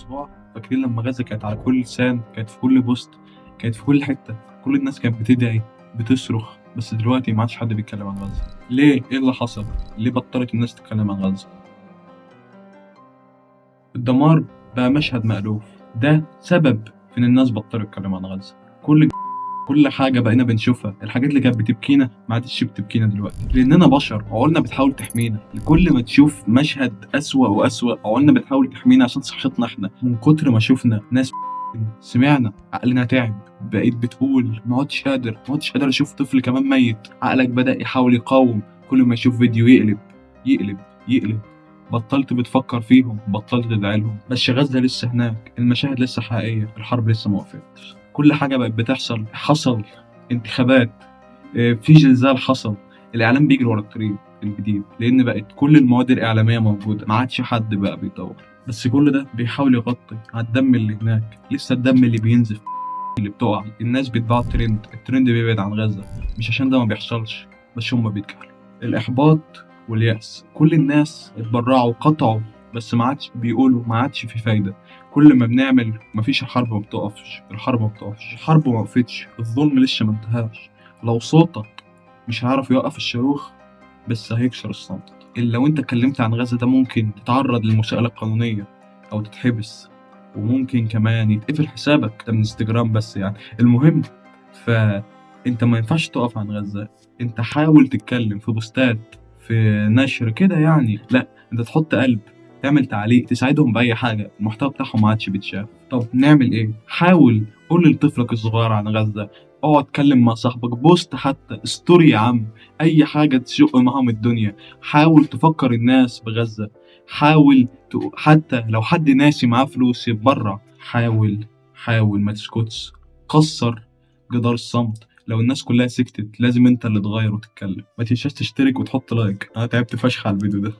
الأسبوع. فاكرين لما غزة كانت على كل لسان، كانت في كل بوست، كانت في كل حتة، كل الناس كانت بتدعي بتصرخ. بس دلوقتي ما عادش حد بيتكلم عن غزة. ليه؟ ايه اللي حصل؟ ليه بطلت الناس تتكلم عن غزة؟ الدمار بقى مشهد مألوف. ده سبب في ان الناس بطلوا يتكلموا عن غزة. كل حاجة بقينا بنشوفها، الحاجات اللي كانت بتبكينا ما عادش بتبكينا دلوقتي، لأننا بشر عقولنا بتحاول تحمينا. كل ما تشوف مشهد أسوأ وأسوأ عقولنا بتحاول تحمينا عشان صحتنا احنا. من كتر ما شفنا ناس سمعنا عقلنا تعب. بقيت بتقول ما عدتش قادر أشوف طفل كمان ميت. عقلك بدأ يحاول يقاوم. كل ما يشوف فيديو يقلب يقلب يقلب. بطلت بتفكر فيهم، بطلت تدعي لهم. بس غزة لسه هناك، المشاهد لسه حقيقية، الحرب لسه ما وقفتش. كل حاجة بقت حصل انتخابات، في زلزال حصل، الإعلام بيجري ورا الطريق الجديد، لأن بقت كل المواد الإعلامية موجودة، ما عادش حد بقى بيدور. بس كل ده بيحاول يغطي على الدم اللي هناك، لسه الدم اللي بينزف، اللي بتقع. الناس بيتباع الترند بيبعد عن غزة، مش عشان ده ما بيحصلش، بس هما بيتجاهلوا. الإحباط واليأس، كل الناس اتبرعوا قطعوا، بس ما عادش بيقولوا، ما عادش في فايدة. كل ما بنعمل مفيش. الحرب ما بتقفش، الحرب ما وقفتش، الظلم لسه ما انتهاش. لو صوتك مش هيعرف يوقف الشاروخ، بس هيكسر الصمت. إلا لو انت اتكلمت عن غزة ده ممكن تتعرض للمساءلة القانونية أو تتحبس، وممكن كمان يتقفل حسابك ده من انستجرام. بس يعني المهم، فانت ما ينفعش تقف عن غزة. انت حاول تتكلم في بوستات، في نشر كده يعني، لا انت تحط قلب، تعمل تعليق، تساعدهم بأي حاجة. المحتوى بتاعهم ما عادش بيتشاف. طب نعمل ايه؟ حاول قول لطفلك الصغير عن غزة، اقعد اتكلم مع صاحبك، بوست حتى ستوري يا عم، اي حاجة تشق معاهم الدنيا. حاول تفكر الناس بغزة. حاول حتى لو حد ناسي معاه فلوس يتبرع. حاول ما تسكتش. كسر جدار الصمت. لو الناس كلها سكتت، لازم انت اللي تغير وتتكلم. ما تنساش تشترك وتحط لايك، انا تعبت فشخ على الفيديو ده.